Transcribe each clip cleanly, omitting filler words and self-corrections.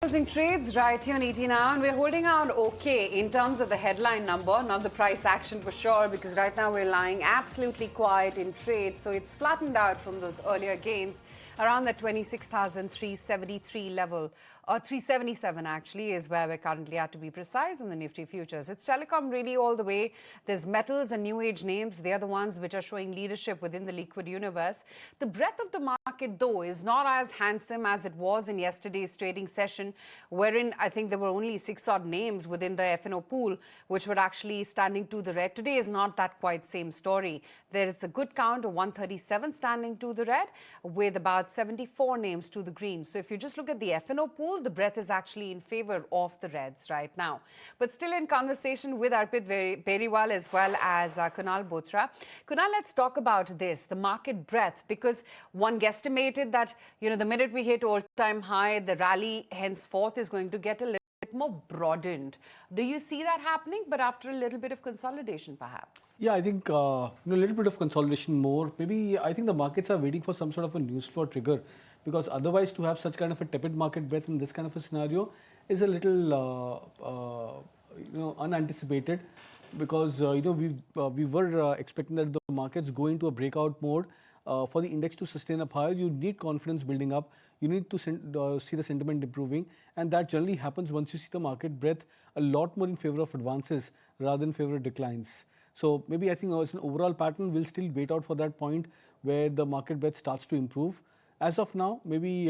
Closing trades right here on ET now, and we're holding out okay in terms of the headline number, not the price action for sure, because right now we're lying absolutely quiet in trade. So it's flattened out from those earlier gains around the 26,373 level, or 377 actually is where we're currently at, to be precise, on the Nifty futures. It's Telecom really all the way. There's metals and new age names. They're the ones which are showing leadership within the liquid universe. The breadth of the market, though, is not as handsome as it was in yesterday's trading session, wherein I think there were only 6 odd names within the F&O pool which were actually standing to the red. Today is not that quite same story. There is a good count of 137 standing to the red, with about 74 names to the green. So if you just look at the F&O pool, the breadth is actually in favor of the reds right now. But still in conversation with Arpit Beriwal as well as Kunal Bothra. Kunal, let's talk about this, the market breadth, because one guesstimated that, you know, the minute we hit all-time high, the rally henceforth is going to get a little bit more broadened. Do you see that happening, but after a little bit of consolidation perhaps? Yeah, I think a little bit of consolidation more. Maybe I think the markets are waiting for some sort of a news flow trigger, because otherwise to have such kind of a tepid market breadth in this kind of a scenario is a little unanticipated, because we were expecting that the markets go into a breakout mode. For the index to sustain up higher, you need confidence building up. You need to see the sentiment improving, and that generally happens once you see the market breadth a lot more in favor of advances rather than favor of declines. So maybe I think as an overall pattern, we'll still wait out for that point where the market breadth starts to improve. As of now, maybe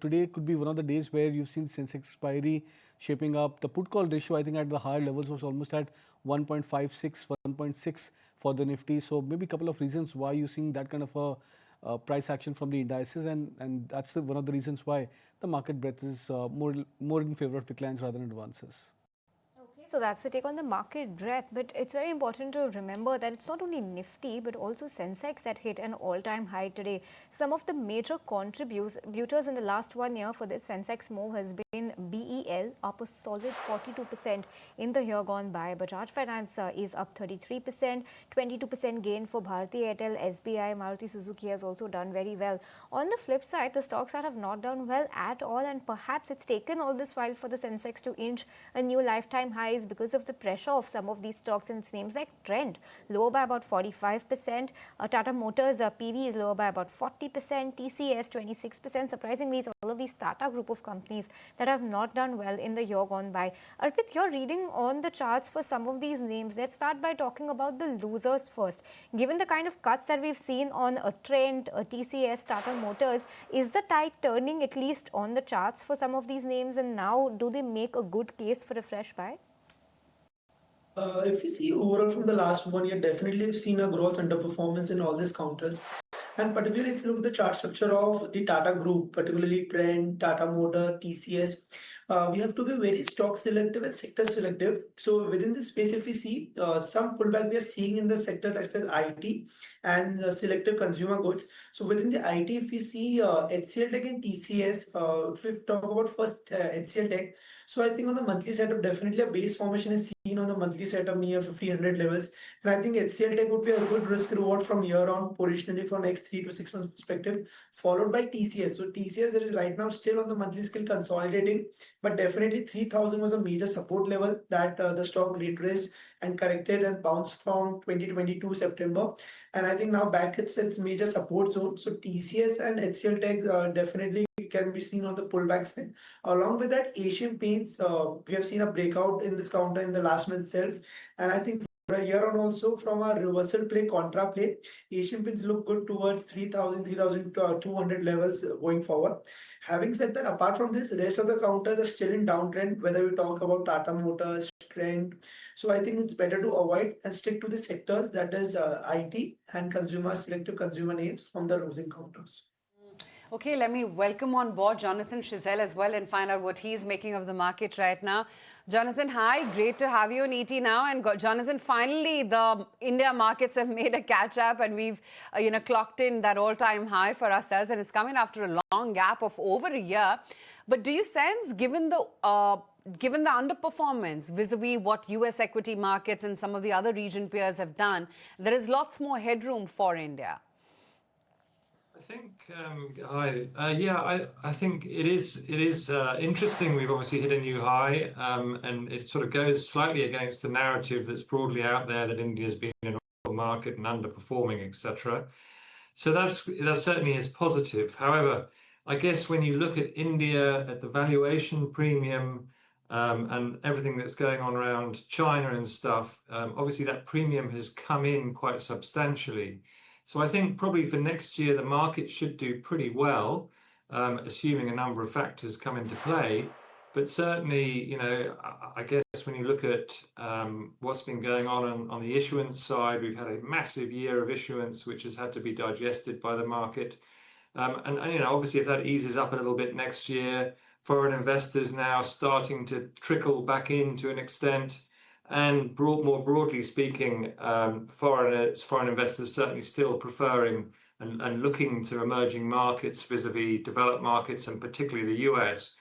today could be one of the days where you've seen Sensex expiry shaping up. The put call ratio, I think, at the higher levels was almost at 1.56, 1.6 for the Nifty. So maybe a couple of reasons why you're seeing that kind of a price action from the indices, and that's one of the reasons why the market breadth is more in favor of declines rather than advances. Okay, so that's the take on the market breadth, but it's very important to remember that it's not only Nifty but also Sensex that hit an all-time high today. Some of the major contributors in the last 1 year for this Sensex move has been BEL, up a solid 42% in the year gone by. Bajaj Finance is up 33%, 22% gain for Bharti Airtel, SBI, Maruti Suzuki has also done very well. On the flip side, the stocks that have not done well at all, and perhaps it's taken all this while for the Sensex to inch a new lifetime highs because of the pressure of some of these stocks, and names like Trent lower by about 45%, Tata Motors PV is lower by about 40%, TCS 26%. Surprisingly, it's all of these Tata group of companies that have not done well in the year gone by. Arpit, you're reading on the charts for some of these names. Let's start by talking about the losers first. Given the kind of cuts that we've seen on a Trent, a TCS, Tata Motors, is the tide turning at least on the charts for some of these names, and now do they make a good case for a fresh buy? If you see overall from the last 1 year, definitely we've seen a gross underperformance in all these counters. And particularly if you look at the chart structure of the Tata Group, particularly Trent, Tata Motor, TCS, we have to be very stock selective and sector selective. So within this space, if we see some pullback we are seeing in the sector such as IT and selective consumer goods. So within the IT, if we see HCL Tech and TCS, if we talk about first HCL Tech, so I think on the monthly setup, definitely a base formation is seen on the monthly setup near 1500 levels. And I think HCL Tech would be a good risk reward from here on, positionally for next 3 to 6 months perspective, followed by TCS. So TCS is right now still on the monthly scale consolidating, but definitely 3000 was a major support level that the stock retraced and corrected and bounced from 2022 September. And I think now back it's major support zone. So TCS and HCL Tech definitely can be seen on the pullback side. Along with that, Asian Paints, we have seen a breakout in this counter in the last month itself. And I think here on also from a reversal play, contra play, Asian Paints look good towards 3000, 3200 levels going forward. Having said that, apart from this, the rest of the counters are still in downtrend, whether we talk about Tata Motors, Trend. So I think it's better to avoid and stick to the sectors, that is IT and consumer, selective consumer names from the losing counters. Okay, let me welcome on board Jonathan Schiessl as well and find out what he's making of the market right now. Jonathan, hi, great to have you on ET now. And Jonathan, finally, the India markets have made a catch up, and we've clocked in that all-time high for ourselves, and it's coming after a long gap of over a year. But do you sense, given the underperformance vis-a-vis what US equity markets and some of the other region peers have done, there is lots more headroom for India? I think it is interesting. We've obviously hit a new high, and it sort of goes slightly against the narrative that's broadly out there that India's been in a market and underperforming, etc. So that certainly is positive. However, I guess when you look at India at the valuation premium, and everything that's going on around China and stuff, obviously that premium has come in quite substantially. So I think probably for next year, the market should do pretty well, assuming a number of factors come into play. But certainly, I guess when you look at what's been going on the issuance side, we've had a massive year of issuance, which has had to be digested by the market. And obviously, if that eases up a little bit next year, foreign investors now starting to trickle back in to an extent. And more broadly speaking, foreign investors certainly still preferring and looking to emerging markets vis-a-vis developed markets, and particularly the US,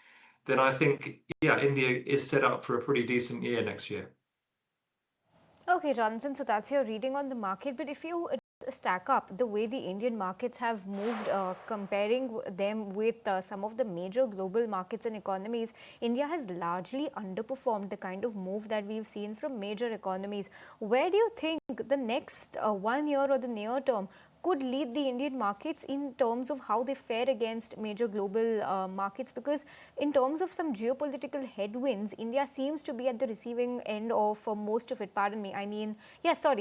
then I think, India is set up for a pretty decent year next year. Okay, Jonathan, so that's your reading on the market. But if you stack up the way the Indian markets have moved, comparing them with some of the major global markets and economies, India has largely underperformed the kind of move that we've seen from major economies. Where do you think the next 1 year or the near term could lead the Indian markets in terms of how they fare against major global markets? Because in terms of some geopolitical headwinds, India seems to be at the receiving end of most of it. Pardon me.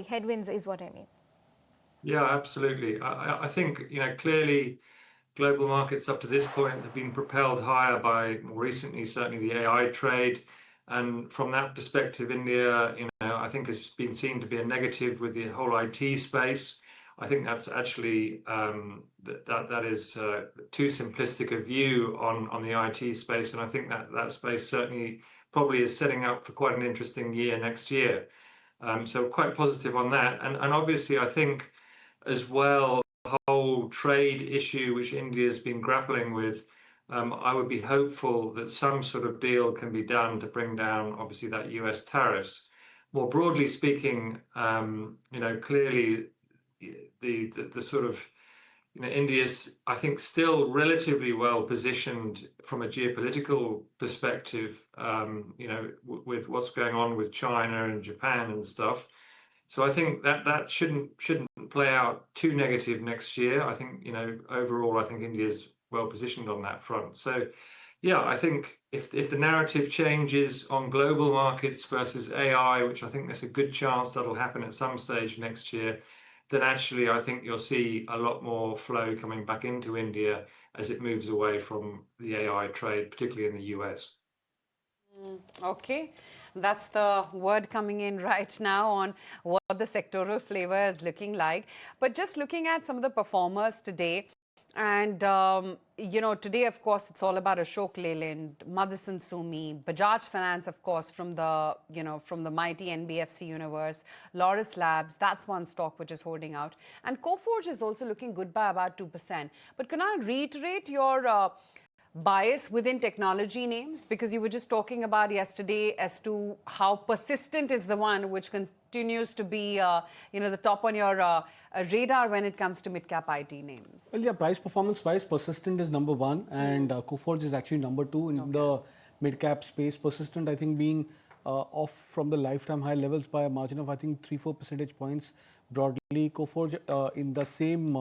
Headwinds is what I mean. Yeah, absolutely. I think, clearly global markets up to this point have been propelled higher by, more recently, certainly the AI trade. And from that perspective, India, I think has been seen to be a negative with the whole IT space. I think that's actually, that is too simplistic a view on the IT space. And I think that space certainly probably is setting up for quite an interesting year next year. So quite positive on that. And obviously, I think as well, the whole trade issue which India has been grappling with, I would be hopeful that some sort of deal can be done to bring down, obviously, that US tariffs. More broadly speaking, clearly the sort of, India's, I think, still relatively well positioned from a geopolitical perspective, with what's going on with China and Japan and stuff. So I think that shouldn't play out too negative next year. I think, overall, I think India's well positioned on that front. So, I think if the narrative changes on global markets versus AI, which I think there's a good chance that'll happen at some stage next year, then actually I think you'll see a lot more flow coming back into India as it moves away from the AI trade, particularly in the US. Okay, that's the word coming in right now on what the sectoral flavor is looking like. But just looking at some of the performers today, and today, of course, it's all about Ashok Leyland, Motherson Sumi, Bajaj Finance, of course, from the mighty NBFC universe, Laurus Labs, that's one stock which is holding out. And Coforge is also looking good by about 2%. But can I reiterate your bias within technology names, because you were just talking about yesterday as to how persistent is the one which continues to be the top on your radar when it comes to mid-cap IT names? Well, yeah, price performance wise, persistent is number one, and Coforge is actually number two in the mid-cap space. Persistent, I think, being off from the lifetime high levels by a margin of, I think, 3-4 percentage points broadly. Coforge in the same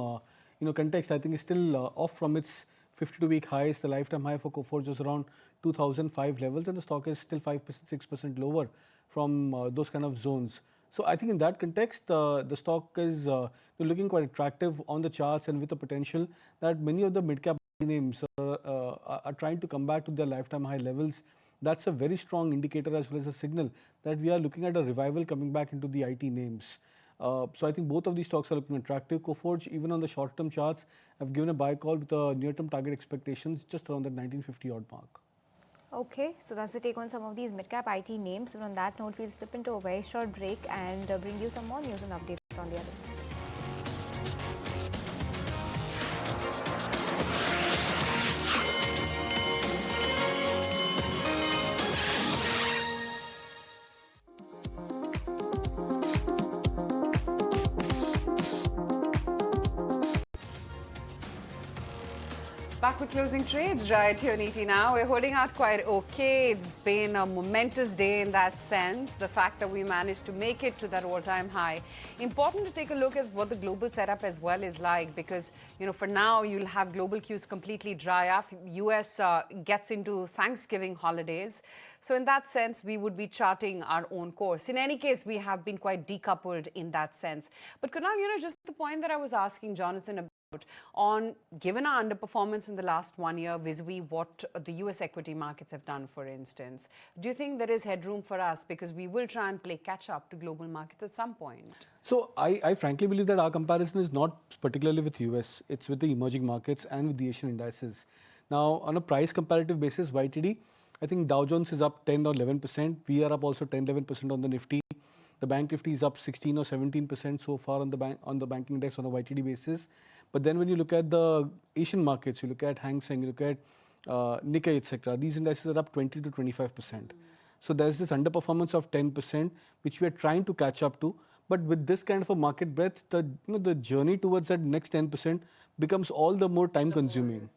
context, I think, is still off from its 52-week highs. The lifetime high for Coforge was around 2005 levels, and the stock is still 5%, 6% lower from those kind of zones. So I think in that context, the stock is looking quite attractive on the charts, and with the potential that many of the mid-cap names are trying to come back to their lifetime high levels. That's a very strong indicator as well as a signal that we are looking at a revival coming back into the IT names. So I think both of these stocks are looking attractive. Coforge, even on the short-term charts, have given a buy call with a near-term target expectations just around the 1950 odd mark. Okay, so that's the take on some of these mid-cap IT names. But on that note, we'll slip into a very short break and bring you some more news and updates on the other side. back with closing trades right here in ET now. We're holding out quite okay. It's been a momentous day in that sense. The fact that we managed to make it to that all-time high. Important to take a look at what the global setup as well is like because, for now, you'll have global cues completely dry up. US gets into Thanksgiving holidays. So in that sense, we would be charting our own course. In any case, we have been quite decoupled in that sense. But Kunal, just the point that I was asking Jonathan about, on given our underperformance in the last 1 year vis-a-vis what the US equity markets have done, for instance, do you think there is headroom for us because we will try and play catch up to global markets at some point? So I frankly believe that our comparison is not particularly with US, it's with the emerging markets and with the Asian indices. Now on a price comparative basis, YTD, I think Dow Jones is up 10 or 11%. We are up also 10-11% on the Nifty. The bank Nifty is up 16 or 17% so far on the banking index on a YTD basis. But then when you look at the Asian markets, you look at Hang Seng, you look at Nikkei, etc. These indices are up 20 to 25%. So there's this underperformance of 10%, which we are trying to catch up to. But with this kind of a market breadth, the journey towards that next 10% becomes all the more time consuming.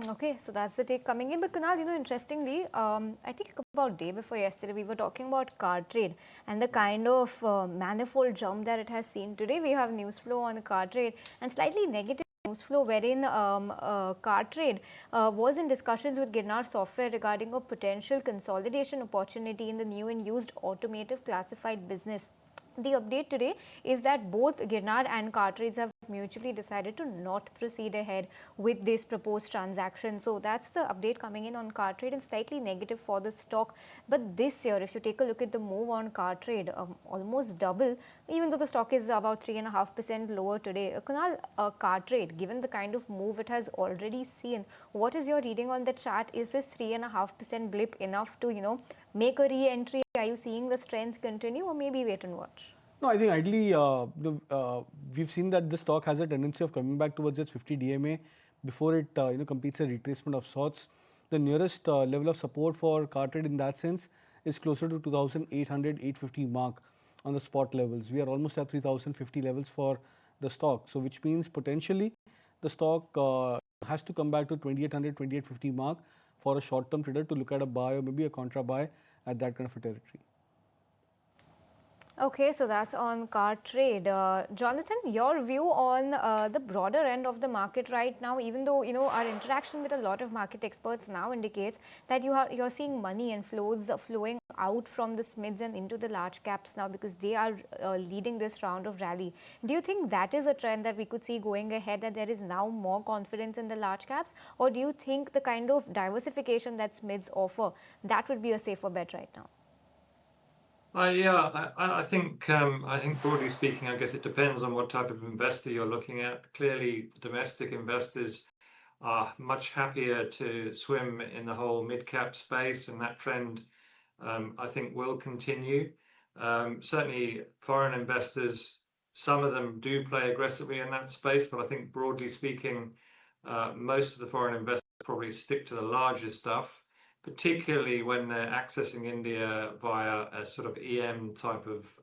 Okay, so that's the take coming in. But Kunal, interestingly, I think about day before yesterday, we were talking about car trade and the kind of manifold jump that it has seen. Today, we have news flow on car trade and slightly negative news flow wherein car trade was in discussions with Girnar Software regarding a potential consolidation opportunity in the new and used automotive classified business. The update today is that both Girnar and car trades have mutually decided to not proceed ahead with this proposed transaction. So that's the update coming in on car trade and slightly negative for the stock. But this year, if you take a look at the move on car trade, almost double, even though the stock is about 3.5% lower today. Kunal, car trade, given the kind of move it has already seen, what is your reading on the chart? Is this 3.5% blip enough to, make a re-entry? Are you seeing the strength continue or maybe wait and watch? No, I think ideally we've seen that the stock has a tendency of coming back towards its 50 DMA before it completes a retracement of sorts. The nearest level of support for car trade in that sense is closer to 2,800, 850 mark on the spot levels. We are almost at 3,050 levels for the stock. So which means potentially the stock has to come back to 2,800, 2,850 mark for a short-term trader to look at a buy or maybe a contra buy at that kind of a territory. Okay, so that's on car trade. Jonathan, your view on the broader end of the market right now, even though, our interaction with a lot of market experts now indicates that you're seeing money and flows flowing out from the SMIDs and into the large caps now because they are leading this round of rally. Do you think that is a trend that we could see going ahead, that there is now more confidence in the large caps? Or do you think the kind of diversification that SMIDs offer, that would be a safer bet right now? I think broadly speaking, I guess it depends on what type of investor you're looking at. Clearly, the domestic investors are much happier to swim in the whole mid-cap space, and that trend, I think, will continue. Certainly, foreign investors, some of them do play aggressively in that space, but I think broadly speaking, most of the foreign investors probably stick to the larger stuff, particularly when they're accessing India via a sort of EM type of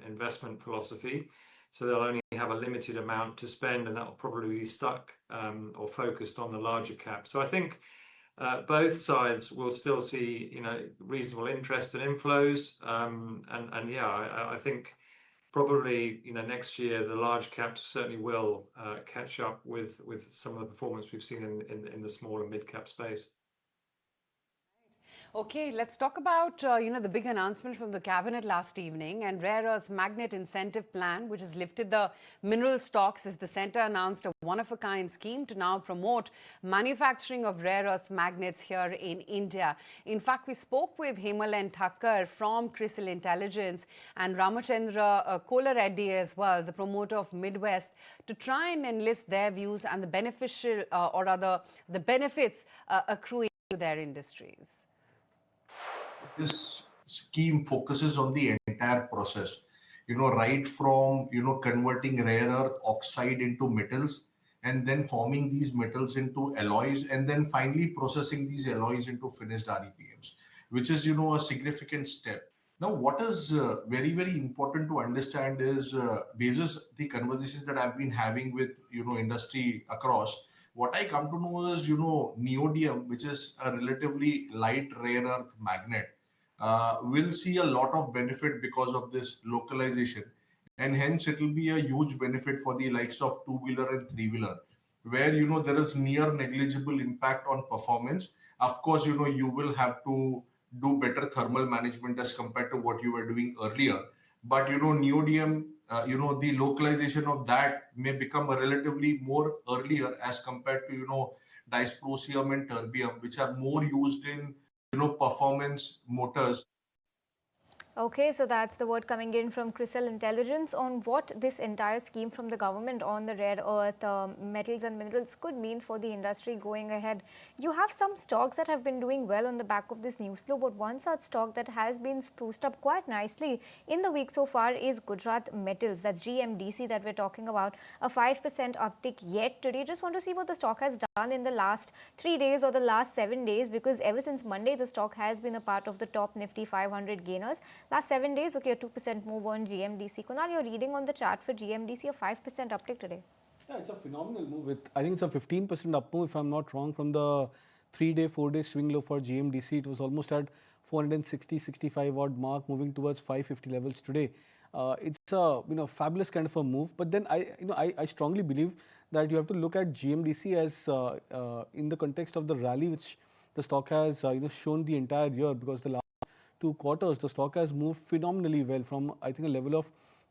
investment philosophy. So they'll only have a limited amount to spend, and that will probably be stuck or focused on the larger cap. So I think both sides will still see, reasonable interest and inflows. I think probably, next year the large caps certainly will catch up with some of the performance we've seen in the small and mid cap space. Okay, let's talk about, the big announcement from the cabinet last evening and rare earth magnet incentive plan, which has lifted the mineral stocks as the centre announced a one-of-a-kind scheme to now promote manufacturing of rare earth magnets here in India. In fact, we spoke with Hemal and Thakkar from Schiessl Intelligence and Ramachandra Kola-Reddy as well, the promoter of Midwest, to try and enlist their views and the beneficial, or rather the benefits accruing to their industries. This scheme focuses on the entire process, right from, converting rare earth oxide into metals and then forming these metals into alloys and then finally processing these alloys into finished REPMs, which is, a significant step. Now, what is very, very important to understand is basis the conversations that I've been having with, industry across, what I come to know is, neodymium, which is a relatively light rare earth magnet, will see a lot of benefit because of this localization. And hence, it will be a huge benefit for the likes of two-wheeler and three-wheeler, where, there is near negligible impact on performance. Of course, you will have to do better thermal management as compared to what you were doing earlier. But, neodymium, the localization of that may become a relatively more earlier as compared to, dysprosium and terbium, which are more used in, performance motors. Okay, so that's the word coming in from Schiessl Intelligence on what this entire scheme from the government on the rare earth metals and minerals could mean for the industry going ahead. You have some stocks that have been doing well on the back of this news flow, but one such stock that has been spruced up quite nicely in the week so far is Gujarat Metals. That's GMDC that we're talking about, a 5% uptick yet today. Just want to see what the stock has done in the last 3 days or the last 7 days, because ever since Monday, the stock has been a part of the top Nifty 500 gainers. Last 7 days, okay, a 2% move on GMDC. Kunal, you're reading on the chart for GMDC, a 5% uptick today. Yeah, it's a phenomenal move. I think it's a 15% up move, if I'm not wrong, from the 3-day, 4-day swing low for GMDC. It was almost at 460, 65 odd mark, moving towards 550 levels today. It's a fabulous kind of a move. But then I strongly believe that you have to look at GMDC as in the context of the rally which the stock has shown the entire year, because the last 2 quarters, the stock has moved phenomenally well from, I think, a level of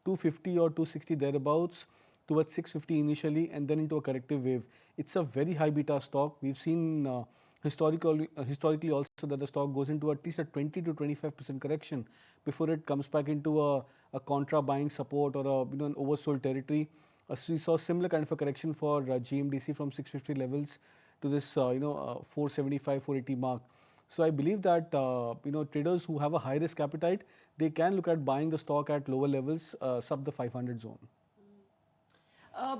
250 or 260 thereabouts towards 650 initially, and then into a corrective wave. It's a very high beta stock. We've seen historically also that the stock goes into at least a 20 to 25% correction before it comes back into a contra buying support or an oversold territory. So we saw similar kind of a correction for GMDC from 650 levels to this 475, 480 mark. So I believe that traders who have a high risk appetite, they can look at buying the stock at lower levels, sub the 500 zone.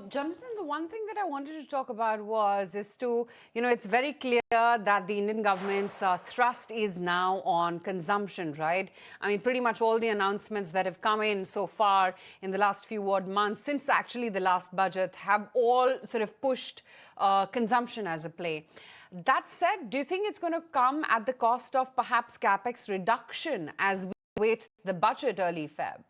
Jonathan, the one thing that I wanted to talk about it's very clear that the Indian government's thrust is now on consumption, right? I mean, pretty much all the announcements that have come in so far in the last few months, since actually the last budget, have all sort of pushed consumption as a play. That said, do you think it's going to come at the cost of perhaps capex reduction as we wait the budget early Feb?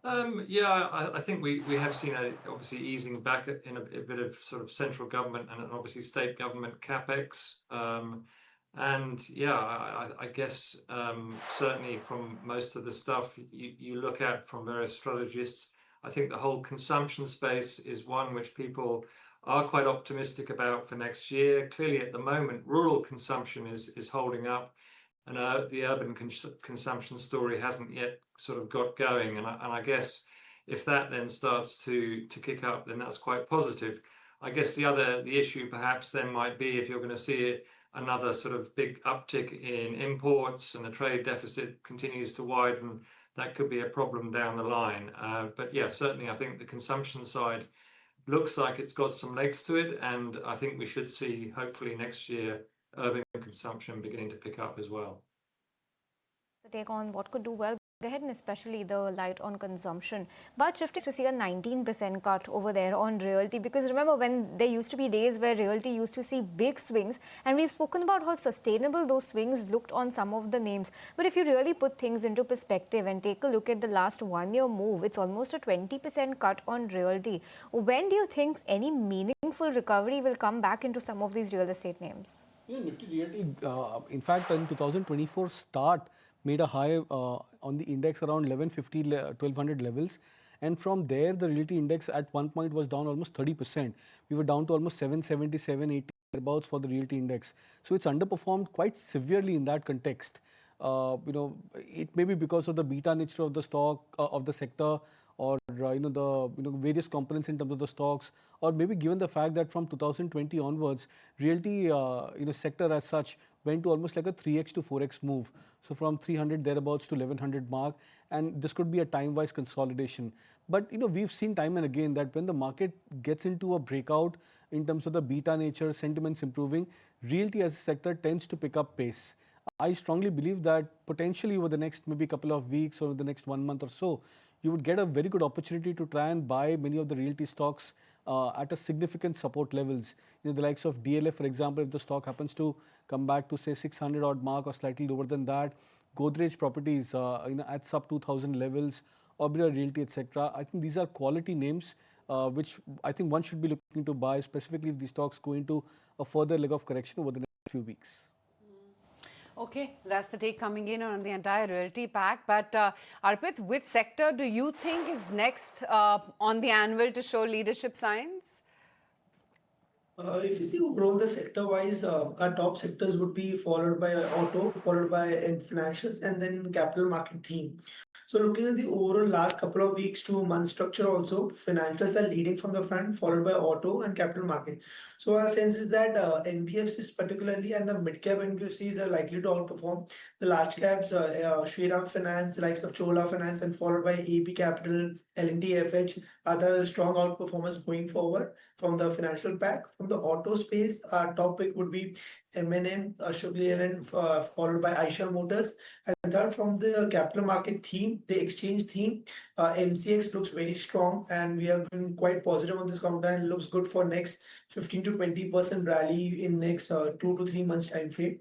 I think we have seen obviously easing back in a bit of sort of central government and obviously state government capex. I guess certainly from most of the stuff you look at from various strategists, I think the whole consumption space is one which people are quite optimistic about for next year. Clearly at the moment, rural consumption is holding up, and the urban consumption story hasn't yet sort of got going. And I guess if that then starts to kick up, then that's quite positive. I guess the issue perhaps then might be if you're going to see another sort of big uptick in imports and the trade deficit continues to widen, that could be a problem down the line. But yeah, certainly I think the consumption side looks like it's got some legs to it, and I think we should see hopefully next year urban consumption beginning to pick up as well. The take on what could do well ahead, and especially the light on consumption. But shifting to see a 19% cut over there on realty, because remember when there used to be days where realty used to see big swings, and we've spoken about how sustainable those swings looked on some of the names. But if you really put things into perspective and take a look at the last 1 year move, it's almost a 20% cut on realty. When do you think any meaningful recovery will come back into some of these real estate names? Nifty Realty, in fact, in 2024 start made a high on the index around 1150, 1200 levels. And from there, the realty index at one point was down almost 30%. We were down to almost 770, 780 thereabouts for the realty index. So it's underperformed quite severely in that context. It may be because of the beta nature of the stock, of the sector, or the various components in terms of the stocks, or maybe given the fact that from 2020 onwards, realty sector as such went to almost like a 3x to 4x move. So from 300 thereabouts to 1100 mark, and this could be a time-wise consolidation. But we've seen time and again that when the market gets into a breakout in terms of the beta nature, sentiments improving, realty as a sector tends to pick up pace. I strongly believe that potentially over the next maybe couple of weeks or the next 1 month or so, you would get a very good opportunity to try and buy many of the realty stocks at a significant support levels. The likes of DLF, for example, if the stock happens to come back to say 600 odd mark or slightly lower than that, Godrej Properties, at sub 2000 levels, Oberoi Realty, etc. I think these are quality names which I think one should be looking to buy, specifically if the stocks go into a further leg of correction over the next few weeks. Okay, that's the take coming in on the entire realty pack. But Arpit, which sector do you think is next on the anvil to show leadership signs? If you see overall the sector-wise, our top sectors would be followed by auto, followed by financials, and then capital market theme. So looking at the overall last couple of weeks to month structure also, financials are leading from the front, followed by auto and capital market. So our sense is that NBFCs particularly and the mid-cap NBFCs are likely to outperform the large caps, Shriram Finance, likes of Chola Finance, and followed by AB Capital, L&T FH, are the strong outperformers going forward from the financial pack. From the auto space, our top pick would be M&M, Ashok Leyland, followed by Eicher Motors. And third, from the capital market theme, the exchange theme, MCX looks very strong, and we have been quite positive on this counter and looks good for next 15 to 20% rally in next 2 to 3 months time frame.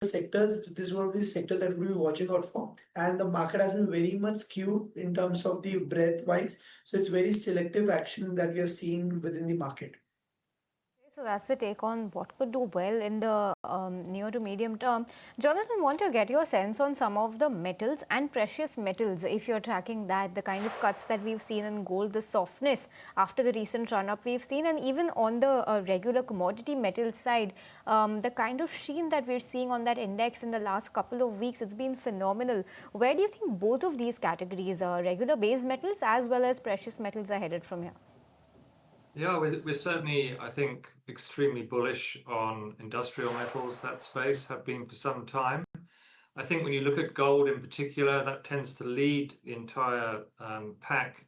Sectors, this will be the sectors that we'll be watching out for, and the market has been very much skewed in terms of the breadth wise, so it's very selective action that we have seen within the market. So that's the take on what could do well in the near to medium term. Jonathan, want to get your sense on some of the metals and precious metals, if you're tracking that, the kind of cuts that we've seen in gold, the softness after the recent run-up we've seen, and even on the regular commodity metal side, the kind of sheen that we're seeing on that index in the last couple of weeks, it's been phenomenal. Where do you think both of these categories, regular base metals as well as precious metals, are headed from here? Yeah, we're certainly, I think, extremely bullish on industrial metals. That space have been for some time. I think when you look at gold in particular, that tends to lead the entire pack.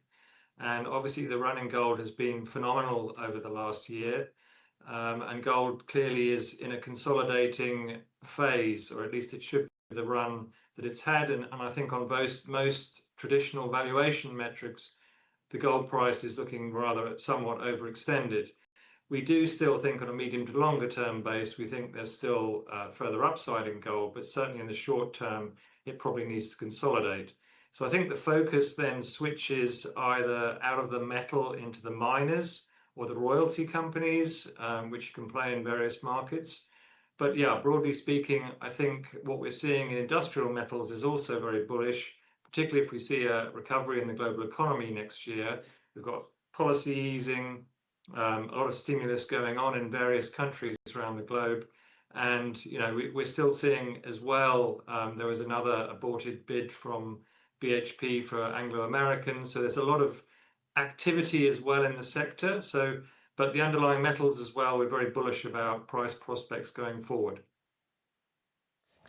And obviously the run in gold has been phenomenal over the last year. And gold clearly is in a consolidating phase, or at least it should be the run that it's had. And I think on most traditional valuation metrics, the gold price is looking rather somewhat overextended. We do still think on a medium to longer term base, we think there's still further upside in gold, but certainly in the short term, it probably needs to consolidate. So I think the focus then switches either out of the metal into the miners or the royalty companies, which you can play in various markets. But yeah, broadly speaking, I think what we're seeing in industrial metals is also very bullish, particularly if we see a recovery in the global economy next year. We've got policy easing, a lot of stimulus going on in various countries around the globe. And, we're still seeing as well, there was another aborted bid from BHP for Anglo American. So there's a lot of activity as well in the sector. But the underlying metals as well, we're very bullish about price prospects going forward.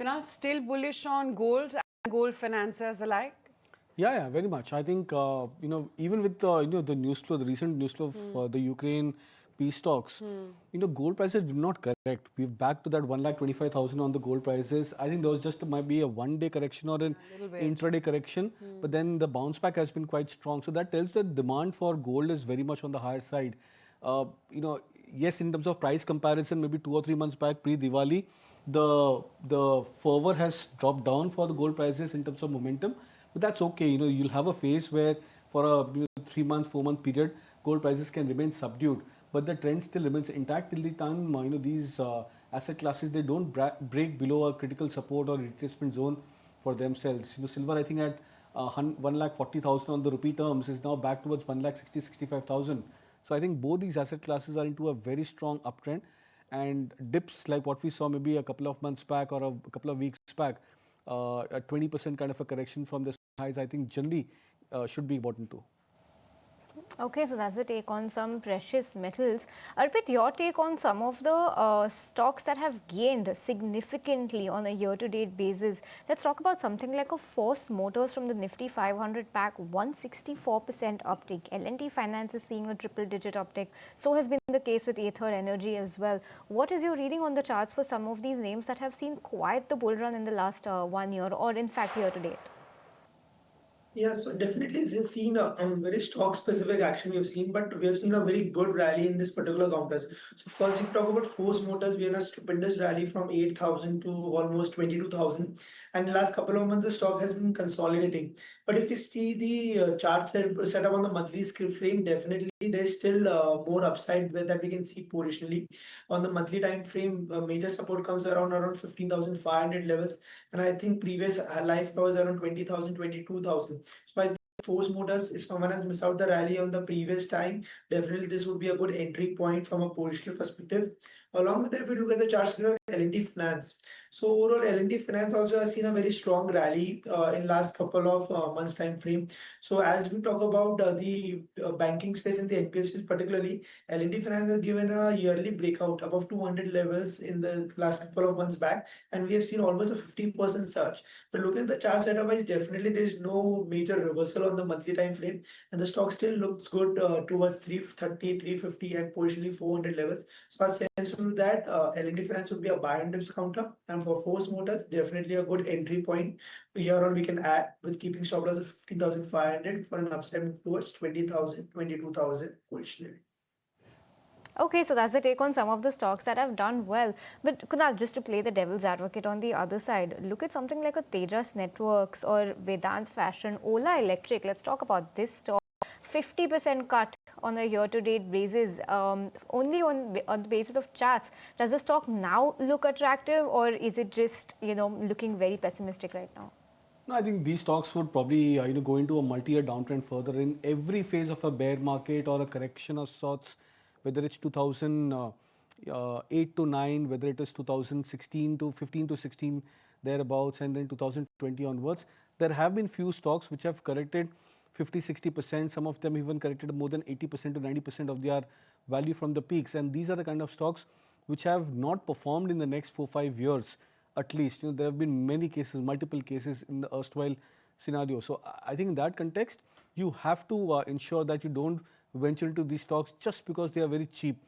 Kunal, still bullish on gold and gold financiers alike? Yeah, very much. I think even with the news flow, the recent news flow of the Ukraine peace talks, gold prices did not correct. We're back to that 1,25,000 on the gold prices. I think there was just might be a one-day correction or an intraday correction, but then the bounce back has been quite strong. So that tells that demand for gold is very much on the higher side. Yes, in terms of price comparison, maybe 2 or 3 months back pre-Diwali, the fervor has dropped down for the gold prices in terms of momentum. But that's okay. You'll have a phase where for a 3-month, 4-month period, gold prices can remain subdued. But the trend still remains intact till the time these asset classes, they don't break below a critical support or retracement zone for themselves. Silver, I think at 1,40,000 on the rupee terms is now back towards 1,60,000-65,000. So I think both these asset classes are into a very strong uptrend, and dips like what we saw maybe a couple of months back or a couple of weeks back, a 20% kind of a correction from the highs, I think generally should be important too. Okay, so that's the take on some precious metals. Arpit, your take on some of the stocks that have gained significantly on a year-to-date basis. Let's talk about something like a Force Motors from the Nifty 500 pack, 164% uptick. L&T Finance is seeing a triple-digit uptick. So has been the case with Ather Energy as well. What is your reading on the charts for some of these names that have seen quite the bull run in the last 1 year, or in fact year-to-date? Yeah, so definitely we've seen a very stock-specific action we have seen, but we have seen a very good rally in this particular counters. So first, if you talk about Force Motors, we had a stupendous rally from 8,000 to almost 22,000, and the last couple of months the stock has been consolidating. But if you see the chart set up on the monthly script frame, definitely there's still more upside where that we can see positionally. On the monthly time frame, major support comes around 15,500 levels, and I think previous life was around 20,000, 22,000. So I think Force Motors, if someone has missed out the rally on the previous time, definitely this would be a good entry point from a positional perspective. Along with that, if we look at the charts of L&T Finance. So overall, L&T Finance also has seen a very strong rally in last couple of months time frame. So as we talk about the banking space and the NBFCs particularly, L&T Finance has given a yearly breakout above 200 levels in the last couple of months back, and we have seen almost a 15% surge. But looking at the chart setup wise, definitely there is no major reversal on the monthly time frame, and the stock still looks good towards 330, 350, and potentially 400 levels. So our sense from that, L&T Finance would be a buy and dips counter, and for Force Motors, definitely a good entry point. Here on, we can add with keeping stop loss of 15,500 for an upside move towards 20,000, 22,000 positionally. Okay, so that's the take on some of the stocks that have done well. But Kunal, just to play the devil's advocate on the other side, look at something like a Tejas Networks or Vedant Fashion, Ola Electric. Let's talk about this stock. 50% cut on a year-to-date basis, only on the basis of charts. Does the stock now look attractive, or is it just looking very pessimistic right now? No, I think these stocks would probably go into a multi-year downtrend further in every phase of a bear market or a correction of sorts, whether it's 2008 to 9, whether it is 2016 to 15 to 16 thereabouts, and then 2020 onwards. There have been few stocks which have corrected 50-60%. Some of them even corrected more than 80% to 90% of their value from the peaks, and these are the kind of stocks which have not performed in the next 4-5 years at least. There have been many cases, multiple cases in the erstwhile scenario. So I think in that context, you have to ensure that you don't venture into these stocks just because they are very cheap.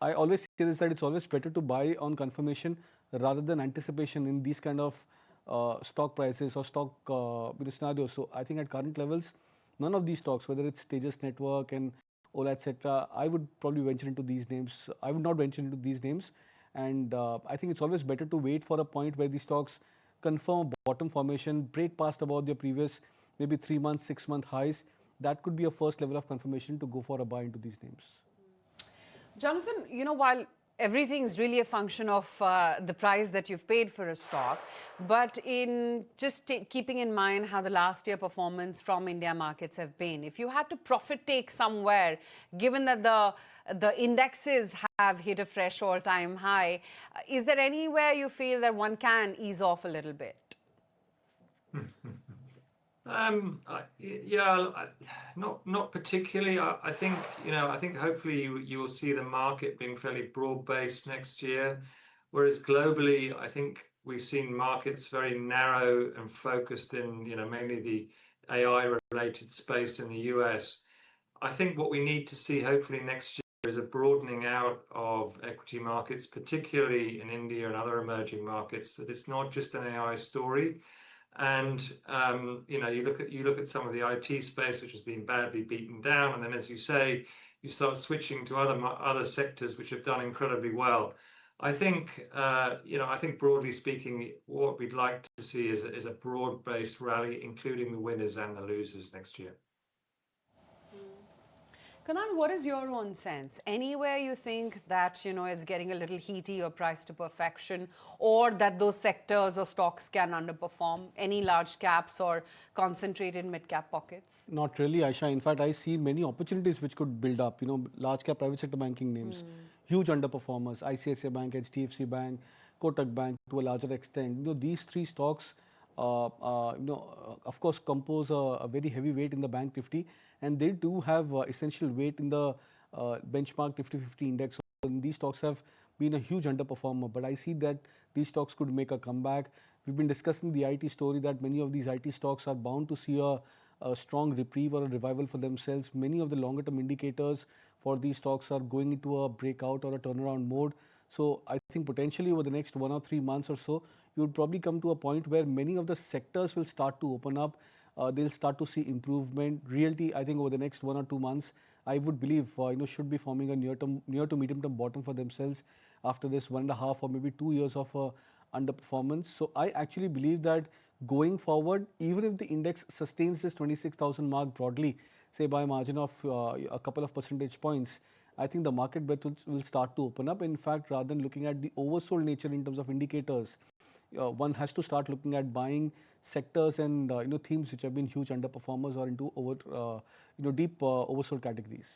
I always say this, that it's always better to buy on confirmation rather than anticipation in these kind of stock prices or stock scenarios. So I think at current levels, none of these stocks, whether it's Tejas Network and Ola, etc., I would probably venture into these names. I would not venture into these names. And I think it's always better to wait for a point where the stocks confirm bottom formation, break past about their previous maybe 3 month, 6 month highs. That could be a first level of confirmation to go for a buy into these names. Jonathan, while everything's really a function of the price that you've paid for a stock, but in just keeping in mind how the last year performance from India markets have been, if you had to profit take somewhere, given that the indexes have hit a fresh all-time high, is there anywhere you feel that one can ease off a little bit? Not particularly. I think hopefully you will see the market being fairly broad-based next year, whereas globally I think we've seen markets very narrow and focused in mainly the AI-related space in the US. I think what we need to see hopefully next year is a broadening out of equity markets, particularly in India and other emerging markets. That it's not just an AI story. And you look at some of the IT space, which has been badly beaten down, and then, as you say, you start switching to other sectors which have done incredibly well. I think broadly speaking, what we'd like to see is a broad-based rally, including the winners and the losers next year. Kunal, what is your own sense? Anywhere you think that, it's getting a little heaty or priced to perfection, or that those sectors or stocks can underperform? Any large caps or concentrated mid-cap pockets? Not really, Aisha. In fact, I see many opportunities which could build up. Large cap private sector banking names, huge underperformers, ICICI Bank, HDFC Bank, Kotak Bank to a larger extent. These three stocks, of course, compose a very heavy weight in the bank Nifty, and they do have essential weight in the benchmark Nifty 50 index. And these stocks have been a huge underperformer, but I see that these stocks could make a comeback. We've been discussing the IT story, that many of these IT stocks are bound to see a strong reprieve or a revival for themselves. Many of the longer term indicators for these stocks are going into a breakout or a turnaround mode. So I think potentially over the next 1 or 3 months or so, you would probably come to a point where many of the sectors will start to open up. they'll start to see improvement. Realty, I think over the next 1 or 2 months, I would believe should be forming a near to medium term bottom for themselves after this 1.5 or maybe 2 years of underperformance. So I actually believe that going forward, even if the index sustains this 26,000 mark broadly, say by a margin of a couple of percentage points, I think the market breadth will start to open up. In fact, rather than looking at the oversold nature in terms of indicators, one has to start looking at buying sectors and themes which have been huge underperformers or into deep oversold categories.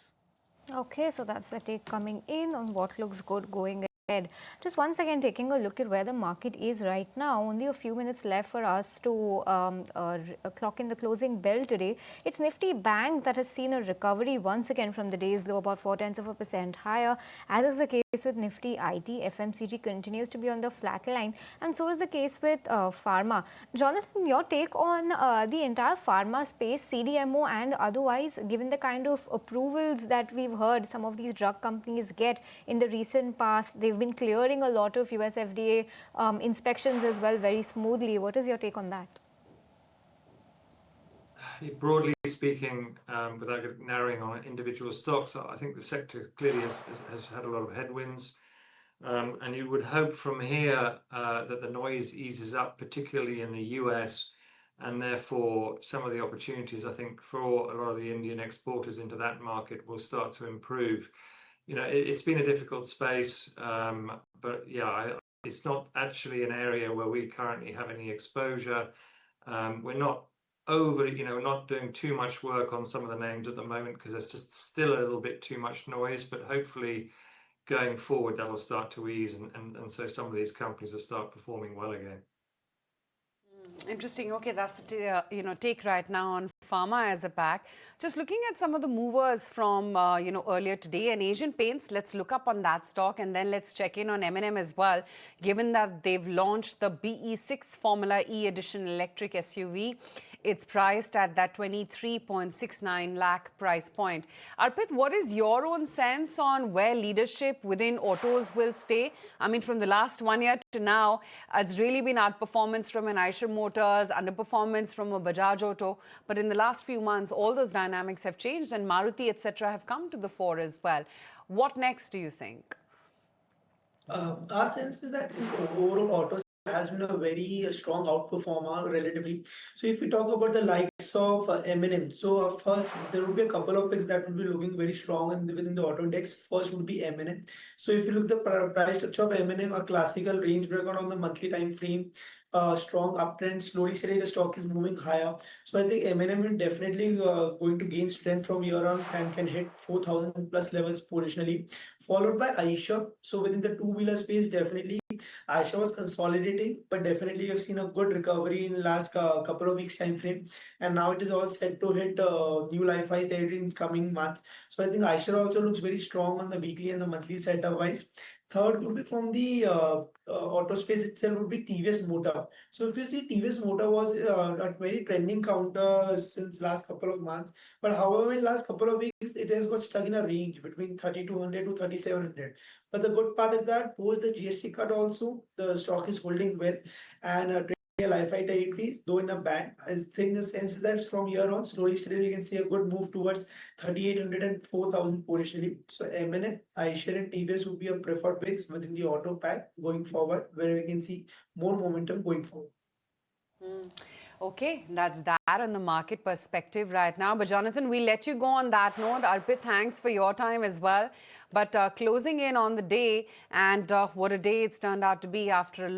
Okay, so that's the take coming in on what looks good going ahead. Just once again taking a look at where the market is right now. Only a few minutes left for us to clock in the closing bell today. It's Nifty Bank that has seen a recovery once again from the day's low, about 0.4% higher. As is the case with Nifty IT, FMCG continues to be on the flat line, and so is the case with pharma. Jonathan, your take on the entire pharma space, CDMO and otherwise, given the kind of approvals that we've heard some of these drug companies get in the recent past. They've been clearing a lot of US FDA inspections as well very smoothly. What is your take on that? Broadly speaking, without narrowing on individual stocks, I think the sector clearly has had a lot of headwinds. And you would hope from here that the noise eases up, particularly in the US, and therefore some of the opportunities, I think, for a lot of the Indian exporters into that market will start to improve. It's been a difficult space, but yeah, it's not actually an area where we currently have any exposure. We're not not doing too much work on some of the names at the moment because there's just still a little bit too much noise, but hopefully going forward that'll start to ease and so some of these companies will start performing well again. Interesting. Okay, that's the take right now on pharma as a pack. Just looking at some of the movers from earlier today, and Asian Paints, let's look up on that stock and then let's check in on M&M as well, given that they've launched the BE6 Formula E Edition electric SUV. It's priced at that 23.69 lakh price point. Arpit, what is your own sense on where leadership within autos will stay? I mean, from the last 1 year to now, it's really been outperformance from an Eicher Motors, underperformance from a Bajaj Auto. But in the last few months, all those dynamics have changed and Maruti, etc., have come to the fore as well. What next, do you think? Our sense is that overall auto has been a very strong outperformer relatively. So if we talk about the likes of M&M, so first there will be a couple of picks that will be looking very strong within the auto index. First would be M&M. So if you look at the price structure of M&M, a classical range breakout on the monthly time frame, strong uptrend, slowly steady the stock is moving higher. So I think M&M is definitely going to gain strength from here on and can hit 4,000 plus levels positionally, followed by Eicher. So within the two-wheeler space, definitely Eicher was consolidating, but definitely you've seen a good recovery in the last couple of weeks time frame, and now it is all set to hit new life high territory in coming months. So I think Eicher also looks very strong on the weekly and the monthly setup wise. Third would be from the auto space itself would be TVS Motor. So if you see TVS Motor was a very trending counter since last couple of months, but however in last couple of weeks it has got stuck in a range between 3,200 to 3,700. But the good part is that post the GST cut also the stock is holding well and life high territory, though in a band. I think the sense is that from here on, slowly, steadily, you can see a good move towards 3,800 and 4,000 positionally. So M&M, Eicher and TVS would be a preferred picks within the auto pack going forward, where we can see more momentum going forward. Okay, that's that on the market perspective right now. But Jonathan, we'll let you go on that note. Arpit, thanks for your time as well. But closing in on the day and what a day it's turned out to be after a